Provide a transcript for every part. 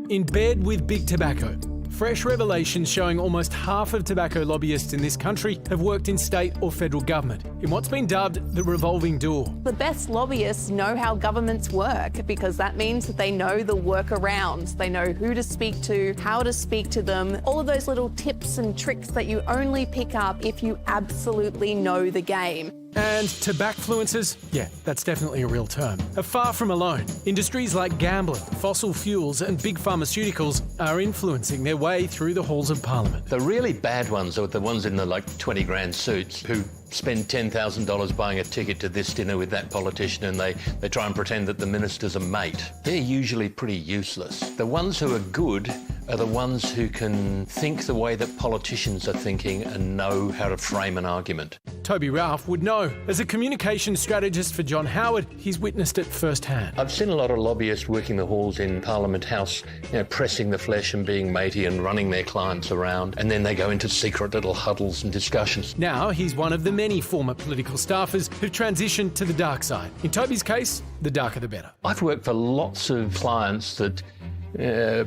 In bed with big tobacco. Fresh revelations showing almost half of tobacco lobbyists in this country have worked in state or federal government in what's been dubbed the revolving door. The best lobbyists know how governments work because that means that they know the workarounds. They know who to speak to, how to speak to them, all of those little tips and tricks that you only pick up if you absolutely know the game. And tobaccfluencers, yeah, that's definitely a real term, are far from alone. Industries like gambling, fossil fuels and big pharmaceuticals are influencing their way through the halls of Parliament. The really bad ones are the ones in the 20 grand suits who spend $10,000 buying a ticket to this dinner with that politician and they try and pretend that the minister's a mate. They're usually pretty useless. The ones who are good are the ones who can think the way that politicians are thinking and know how to frame an argument. Toby Ralph would know. As a communications strategist for John Howard, he's witnessed it firsthand. I've seen a lot of lobbyists working the halls in Parliament House, pressing the flesh and being matey and running their clients around, and then they go into secret little huddles and discussions. Now he's one of the many former political staffers who've transitioned to the dark side. In Toby's case, the darker the better. I've worked for lots of clients that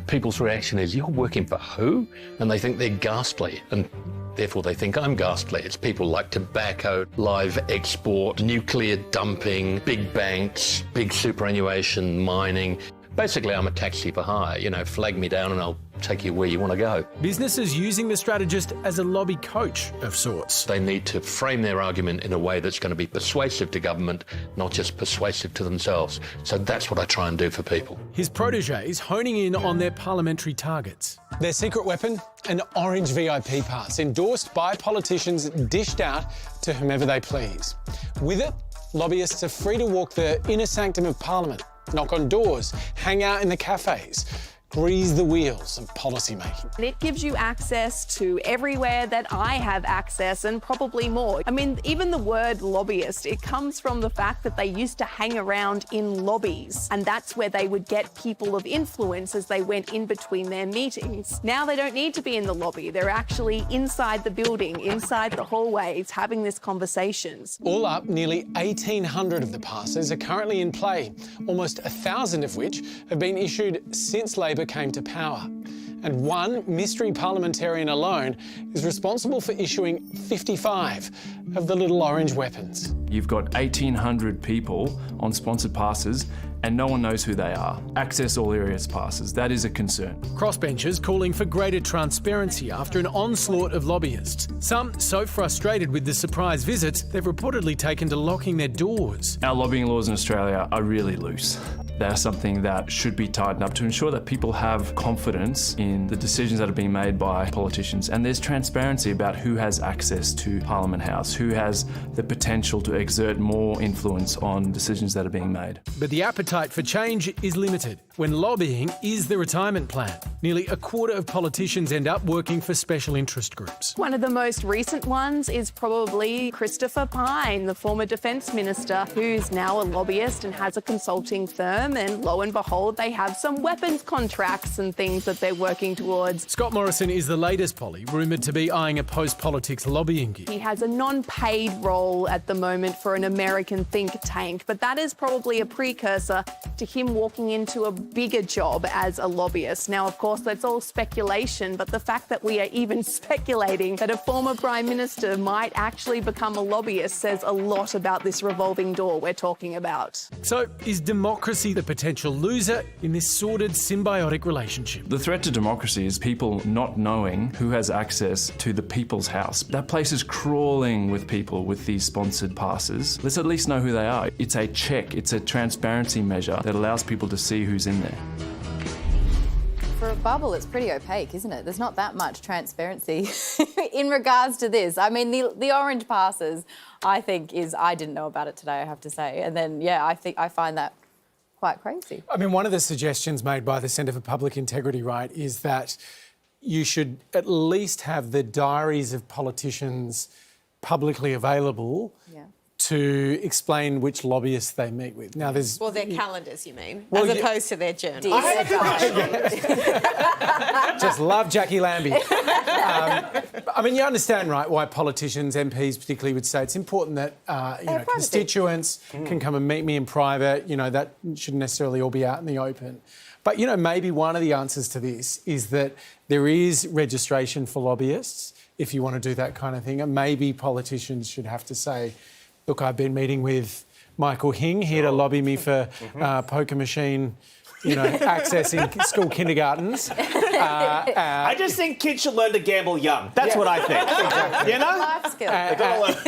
people's reaction is, "You're working for who?" And they think they're ghastly, and therefore they think I'm ghastly. It's people like tobacco, live export, nuclear dumping, big banks, big superannuation, mining. Basically, I'm a taxi for hire. Flag me down and I'll take you where you want to go. Businesses using the strategist as a lobby coach of sorts. They need to frame their argument in a way that's going to be persuasive to government, not just persuasive to themselves. So that's what I try and do for people. His protégés honing in on their parliamentary targets. Their secret weapon? An orange VIP pass, endorsed by politicians, dished out to whomever they please. With it, lobbyists are free to walk the inner sanctum of Parliament, knock on doors, hang out in the cafes, grease the wheels of policy making. It gives you access to everywhere that I have access and probably more. I mean, even the word lobbyist, it comes from the fact that they used to hang around in lobbies, and that's where they would get people of influence as they went in between their meetings. Now they don't need to be in the lobby. They're actually inside the building, inside the hallways, having these conversations. All up, nearly 1,800 of the passes are currently in play, almost 1,000 of which have been issued since Labor came to power. And one mystery parliamentarian alone is responsible for issuing 55 of the little orange weapons. You've got 1,800 people on sponsored passes and no one knows who they are. Access all areas passes, that is a concern. Crossbenchers calling for greater transparency after an onslaught of lobbyists. Some so frustrated with the surprise visits, they've reportedly taken to locking their doors. Our lobbying laws in Australia are really loose. That's something that should be tightened up to ensure that people have confidence in the decisions that are being made by politicians. And there's transparency about who has access to Parliament House, who has the potential to exert more influence on decisions that are being made. But the appetite for change is limited when lobbying is the retirement plan. Nearly a quarter of politicians end up working for special interest groups. One of the most recent ones is probably Christopher Pyne, the former Defence Minister, who's now a lobbyist and has a consulting firm. And lo and behold, they have some weapons contracts and things that they're working towards. Scott Morrison is the latest Polly, rumoured to be eyeing a post-politics lobbying gig. He has a non-paid role at the moment for an American think tank, but that is probably a precursor to him walking into a bigger job as a lobbyist. Now, of course, that's all speculation, but the fact that we are even speculating that a former Prime Minister might actually become a lobbyist says a lot about this revolving door we're talking about. So, is democracy the potential loser in this sordid symbiotic relationship? The threat to democracy is people not knowing who has access to the People's House. That place is crawling with people with these sponsored passes. Let's at least know who they are. It's a check, it's a transparency measure that allows people to see who's in there. For a bubble, it's pretty opaque, isn't it? There's not that much transparency in regards to this. I mean, the orange passes, I think, I didn't know about it today, I have to say. And then, yeah, I find that quite crazy. I mean, one of the suggestions made by the Centre for Public Integrity, right, is that you should at least have the diaries of politicians publicly available to explain which lobbyists they meet with. Now, there's... Well, their calendars, you mean, well, as opposed to their journals. Just love Jackie Lambie. I mean, you understand, right, why politicians, MPs particularly, would say it's important that constituents can come and meet me in private. You know, that shouldn't necessarily all be out in the open. But, you know, maybe one of the answers to this is that there is registration for lobbyists if you want to do that kind of thing. And maybe politicians should have to say, look, I've been meeting with Michael Hing here to lobby me for poker machine, you know, access in school kindergartens. I just think kids should learn to gamble young. That's what I think. Exactly. You know? Life skill.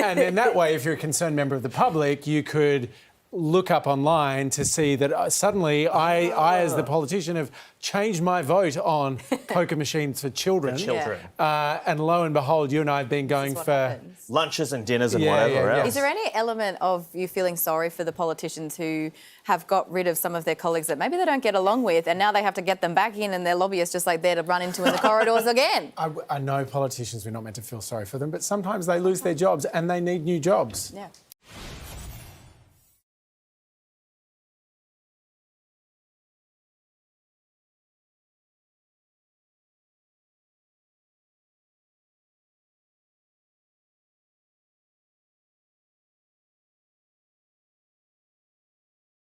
And in that way, if you're a concerned member of the public, you could look up online to see that suddenly I, as the politician, have changed my vote on poker machines for children. And lo and behold, you and I have been going for happens. Lunches and dinners and whatever else. Is there any element of you feeling sorry for the politicians who have got rid of some of their colleagues that maybe they don't get along with and now they have to get them back in and their lobbyists just like there to run into in the corridors again? I know politicians, we're not meant to feel sorry for them, but sometimes they lose their jobs and they need new jobs. Yeah.